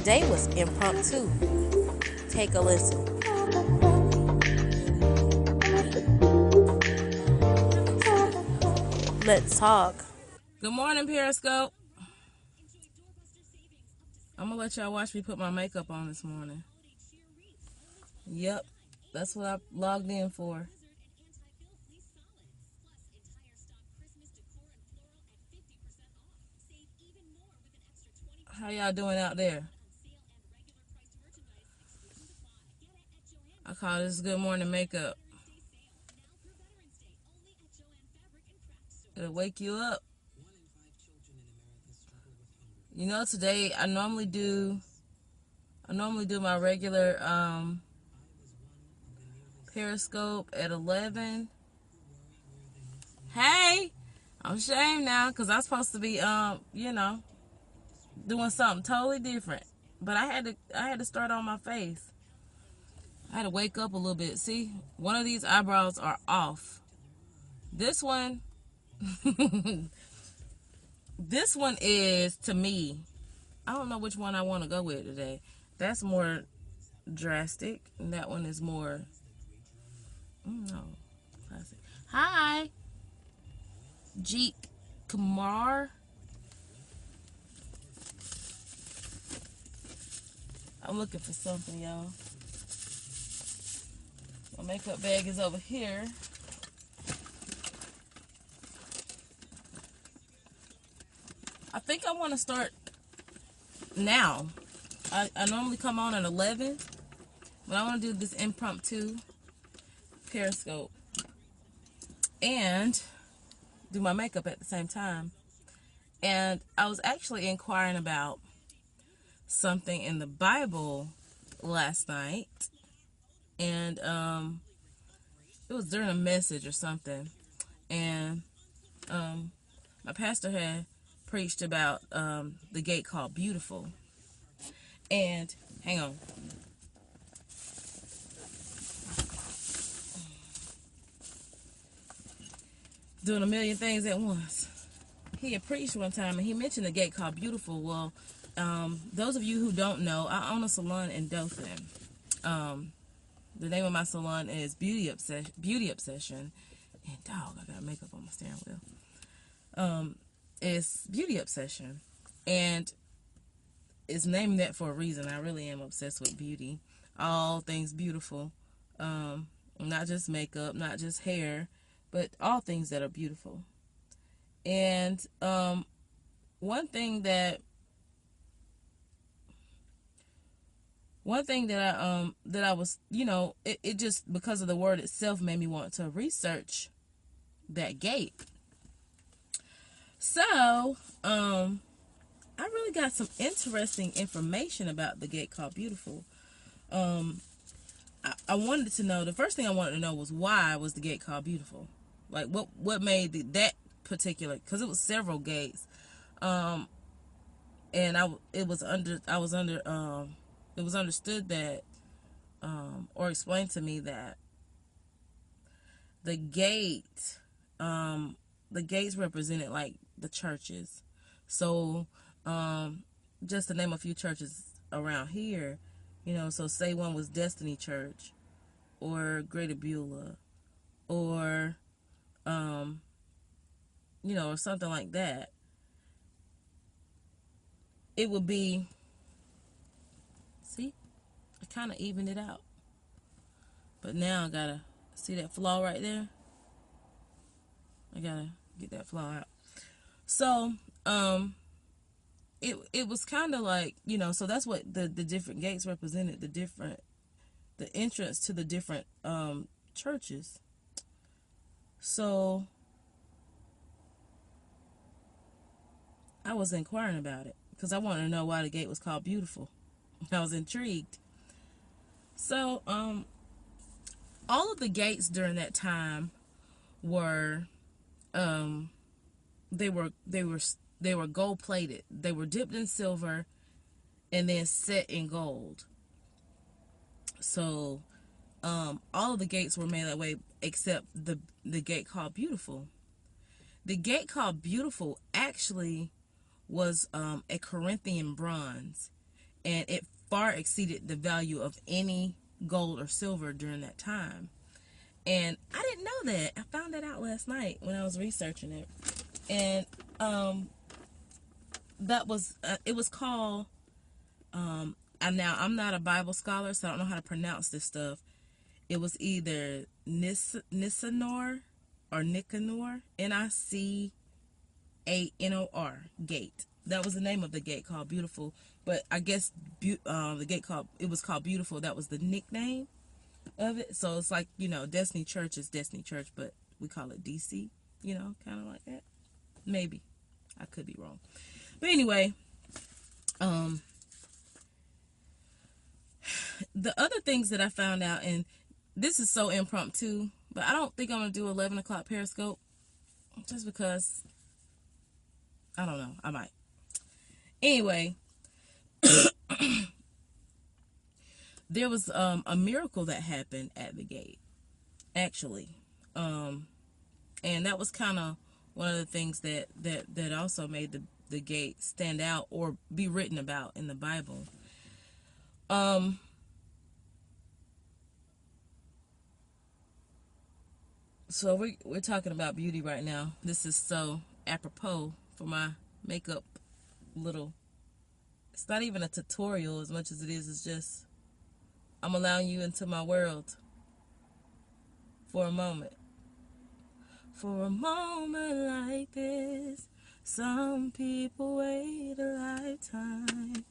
Today was impromptu. Take a listen. Let's talk. Good morning, Periscope. I'm gonna let y'all watch me put my makeup on this morning. Yep, that's what I logged in for. How y'all doing out there? I call this good morning makeup. It'll wake you up. You know, today I normally do my regular Periscope at 11. Hey, I'm ashamed now because I'm supposed to be doing something totally different. But I had to start on my face. I had to wake up a little bit. See, one of these eyebrows are off. This one, this one is, to me, I don't know which one I want to go with today. That's more drastic, and that one is more, no, classic. Hi, Jeet Kumar. I'm looking for something, y'all. My makeup bag is over here. I think I want to start now. I normally come on at 11, but I want to do this impromptu Periscope and do my makeup at the same time. And I was actually inquiring about something in the Bible last night, and it was during a message or something, and my pastor had preached about the gate called Beautiful. And hang on. Doing a million things at once. He had preached one time and he mentioned a gate called Beautiful. Well, those of you who don't know, I own a salon in Dothan. The name of my salon is Beauty Obsession. And dog, I got makeup on my steering wheel. It's Beauty Obsession. And it's named that for a reason. I really am obsessed with beauty. All things beautiful. Not just makeup, not just hair, but all things that are beautiful. And one thing that I was, it just, because of the word itself, made me want to research that gate. So I really got some interesting information about the gate called Beautiful. I wanted to know, the first thing I wanted to know was, why was the gate called Beautiful? Like, what made that particular, because it was several gates. And it was understood that, or explained to me that the gate, the gates represented like the churches. So, just to name a few churches around here, so say one was Destiny Church, or Greater Beulah, or, or something like that. It would be, see, I kind of evened it out. But now I gotta see that flaw right there. I gotta get that flaw out. So, it was kind of like, so that's what the different gates represented, the entrance to the different churches. So I was inquiring about it because I wanted to know why the gate was called Beautiful. I was intrigued. So all of the gates during that time were they were gold plated. They were dipped in silver and then set in gold. So all of the gates were made that way except the gate called Beautiful. The gate called Beautiful actually was a Corinthian bronze, and it far exceeded the value of any gold or silver during that time. And I didn't know that. I found that out last night when I was researching it. And that was it was called and now I'm not a Bible scholar, so I don't know how to pronounce this stuff. It was either Nicanor or Nicanor, Nicanor gate. That was the name of the gate, called Beautiful. But I guess the gate was called Beautiful. That was the nickname of it. So it's like, Destiny Church is Destiny Church, but we call it DC, kind of like that. Maybe. I could be wrong. But anyway, the other things that I found out, and this is so impromptu, but I don't think I'm going to do 11 o'clock Periscope, just because, I don't know, I might. Anyway, there was a miracle that happened at the gate, actually. And that was kind of one of the things that also made the gate stand out or be written about in the Bible. So we're talking about beauty right now. This is so apropos for my makeup it's not even a tutorial as much as it is. It's just, I'm allowing you into my world for a moment. For a moment like this, some people wait a lifetime.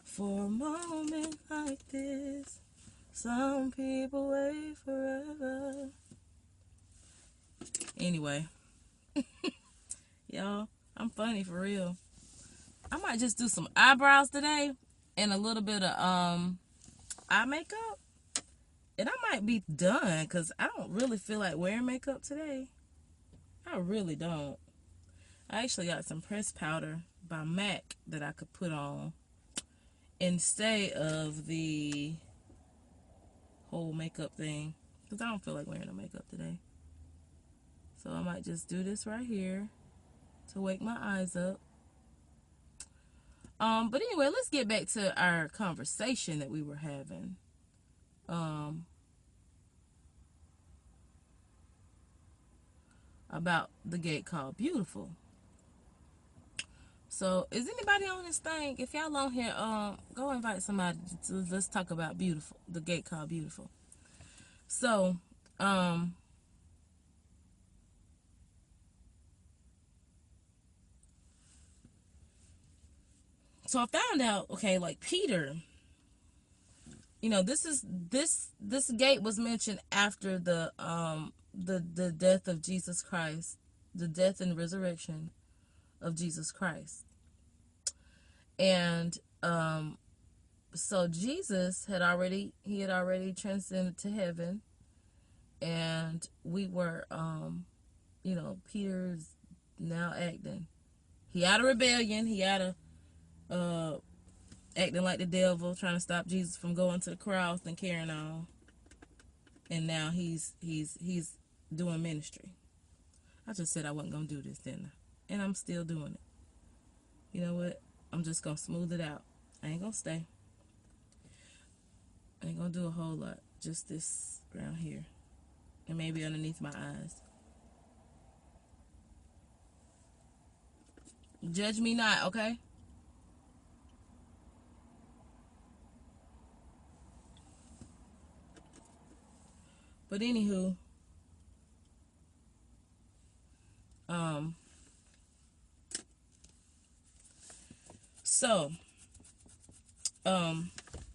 For a moment like this, some people wait forever. Anyway, y'all, I'm funny for real. I might just do some eyebrows today and a little bit of eye makeup, and I might be done because I don't really feel like wearing makeup today. I really don't. I actually got some pressed powder by MAC that I could put on instead of the whole makeup thing, because I don't feel like wearing no makeup today. So I might just do this right here to wake my eyes up. But anyway, let's get back to our conversation that we were having. About the gate called Beautiful. So, is anybody on this thing? If y'all on here, go invite somebody to let's talk about Beautiful, the gate called Beautiful. So, so I found out, okay, like Peter, this gate was mentioned after the death of Jesus Christ, the death and resurrection of Jesus Christ. And so Jesus had already transcended to heaven, and we were Peter's now acting. He had a rebellion, he had a acting like the devil, trying to stop Jesus from going to the cross and carrying on. And now he's doing ministry. I just said I wasn't gonna do this, didn't I? And I'm still doing it. You know what? I'm just gonna smooth it out. I ain't gonna stay. I ain't gonna do a whole lot. Just this around here. And maybe underneath my eyes. Judge me not, okay? But anywho,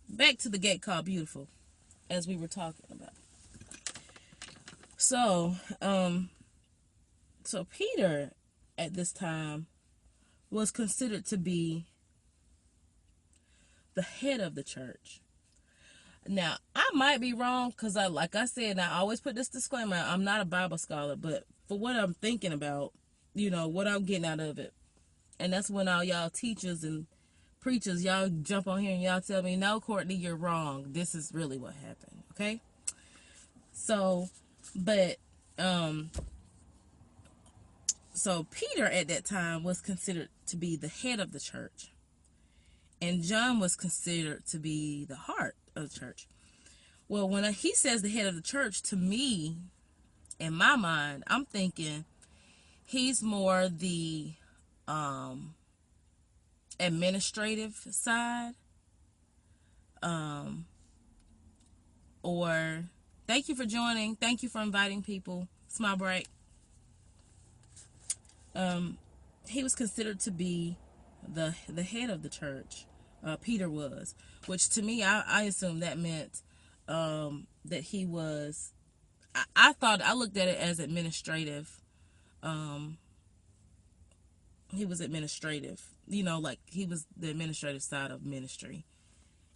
back to the gate called Beautiful, as we were talking about. So Peter at this time was considered to be the head of the church. Now, I might be wrong because like I said, I always put this disclaimer, I'm not a Bible scholar, but for what I'm thinking about, what I'm getting out of it. And that's when all y'all teachers and preachers, y'all jump on here and y'all tell me, no, Courtney, you're wrong. This is really what happened, okay? So, but, so Peter at that time was considered to be the head of the church. And John was considered to be the heart of the church. Well, when he says the head of the church, to me, in my mind, I'm thinking he's more the administrative side. Or thank you for joining. Thank you for inviting people. Smile bright. He was considered to be the head of the church. Peter was, which to me, I assumed that meant that he was. I thought, I looked at it as administrative. He was administrative, like he was the administrative side of ministry.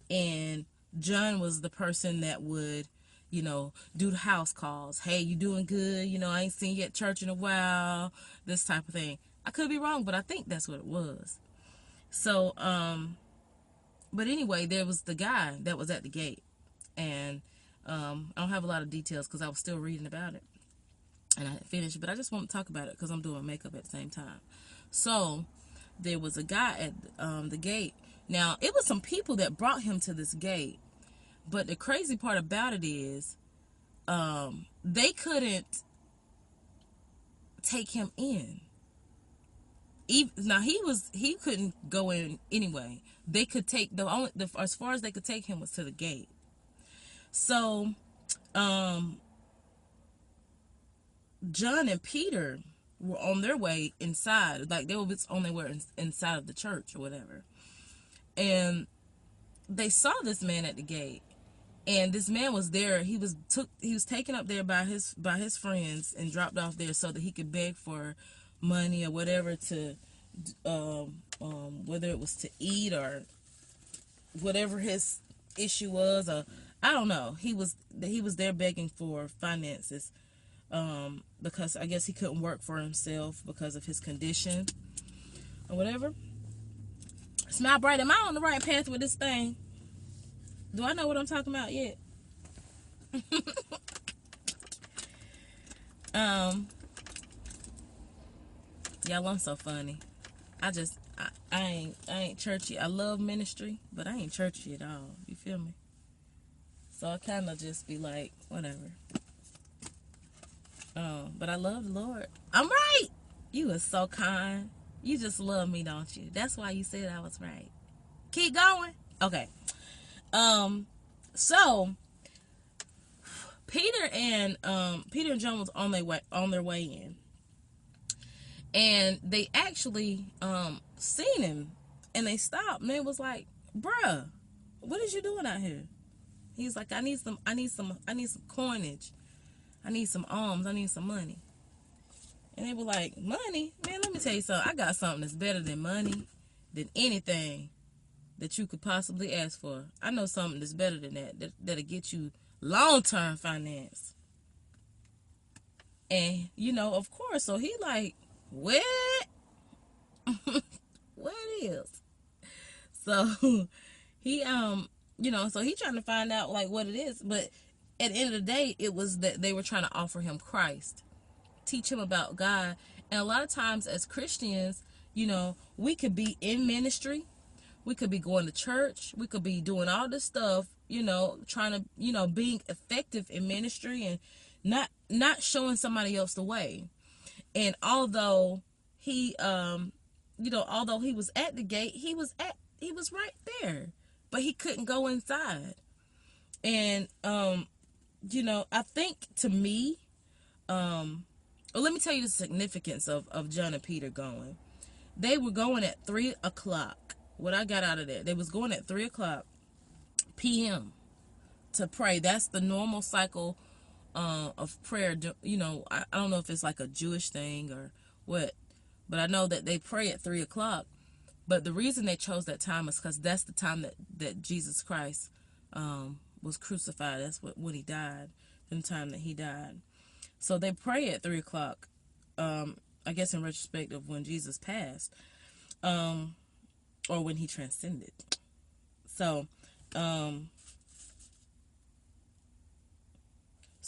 And John was the person that would, do the house calls. Hey, you doing good? I ain't seen you at church in a while. This type of thing. I could be wrong, but I think that's what it was. So, but anyway, there was the guy that was at the gate. And I don't have a lot of details because I was still reading about it. And I finished, but I just want to talk about it because I'm doing makeup at the same time. So, there was a guy at the gate. Now, it was some people that brought him to this gate. But the crazy part about it is they couldn't take him in. Now, he couldn't go in anyway. They could take, as far as they could take him was to the gate. So, John and Peter were on their way inside. Like, they were on their way inside of the church or whatever. And they saw this man at the gate, and this man was there. He was taken up there by his friends and dropped off there so that he could beg for money or whatever to, whether it was to eat or whatever his issue was, or I don't know. He was there begging for finances, because I guess he couldn't work for himself because of his condition or whatever. Smile bright. Am I on the right path with this thing? Do I know what I'm talking about yet? Y'all, I'm so funny. I ain't churchy. I love ministry, but I ain't churchy at all. You feel me? So I kind of just be like, whatever. But I love the Lord. I'm right. You are so kind. You just love me, don't you? That's why you said I was right. Keep going. Okay. So Peter and John was on their way in, and they actually seen him, and they stopped, and they was like, "Bruh, what is you doing out here?" He's like, I need some coinage. I need some alms. I need some money." And they were like, "Money? Man, let me tell you something. I got something that's better than money, than anything that you could possibly ask for. I know something that's better than that'll get you long-term finance." And, of course, so he like, what? What it is? So he, so he trying to find out like what it is. But at the end of the day, it was that they were trying to offer him Christ, teach him about God. And a lot of times as Christians, we could be in ministry. We could be going to church. We could be doing all this stuff, trying to, being effective in ministry and not showing somebody else the way. And although he, although he was at the gate, he was right there, but he couldn't go inside. And, I think to me, well, let me tell you the significance of John and Peter going. They were going at 3 o'clock. What I got out of that, they was going at 3 o'clock p.m. to pray. That's the normal cycle of prayer. I don't know if it's like a Jewish thing or what, but I know that they pray at 3 o'clock. But the reason they chose that time is because that's the time that Jesus Christ was crucified. That's when he died, the time that he died. So they pray at 3 o'clock, I guess in retrospect of when Jesus passed, or when he transcended. So,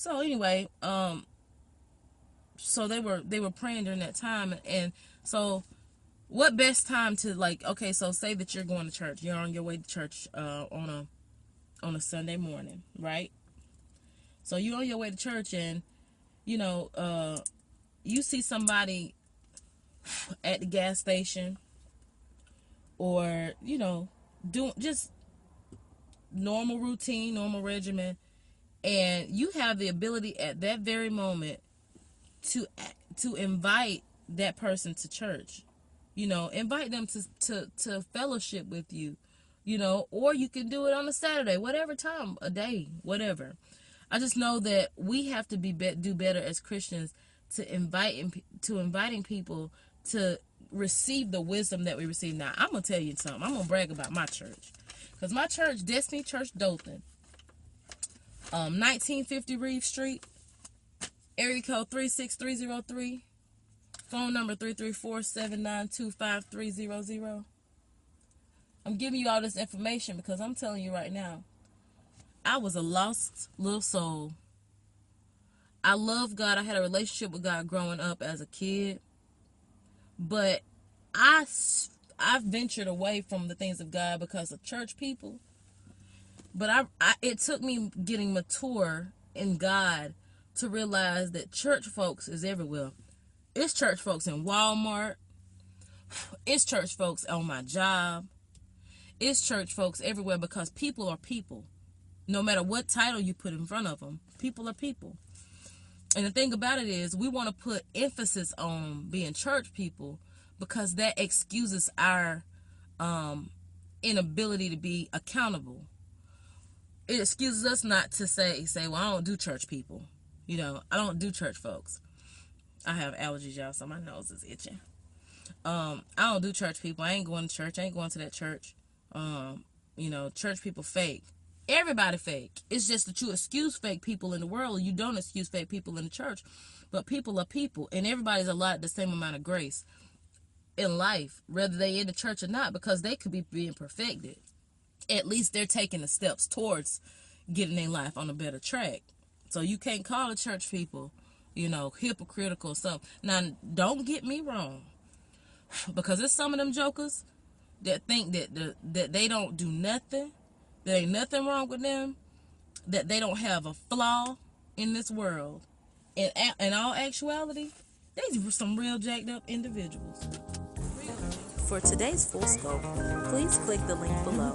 anyway, so they were praying during that time, and so what best time to, like, okay, so say that you're going to church. You're on your way to church on a Sunday morning, right? So you're on your way to church, and you know, you see somebody at the gas station, or you know, doing just normal routine, normal regimen, and you have the ability at that very moment to invite that person to church. You know, invite them to fellowship with you, you know, or you can do it on a Saturday, whatever time, a day, whatever. I just know that we have to do better as Christians to inviting people to receive the wisdom that we receive. Now, I'm going to tell you something. I'm going to brag about my church. Because my church, Destiny Church Dothan, 1950 Reeve Street, area code 36303, phone number 334-792-5300. I'm giving you all this information because I'm telling you right now, I was a lost little soul. I love God. I had a relationship with God growing up as a kid. But I've ventured away from the things of God because of church people. But it took me getting mature in God to realize that church folks is everywhere. It's church folks in Walmart. It's church folks on my job. It's church folks everywhere, because people are people. No matter what title you put in front of them, people are people. And the thing about it is, we want to put emphasis on being church people because that excuses our inability to be accountable. It excuses us not to say, well, I don't do church people. You know, I don't do church folks. I have allergies, y'all, so my nose is itching. I don't do church people. I ain't going to church. I ain't going to that church. You know, church people fake. Everybody fake. It's just that you excuse fake people in the world. You don't excuse fake people in the church. But people are people, and everybody's allotted the same amount of grace in life, whether they in the church or not, because they could be being perfected. At least they're taking the steps towards getting their life on a better track. So you can't call the church people, you know, hypocritical or something. Now, don't get me wrong, because there's some of them jokers that think that they don't do nothing. There ain't nothing wrong with them, that they don't have a flaw in this world. In all actuality, they're some real jacked up individuals. For today's full scope, please click the link below.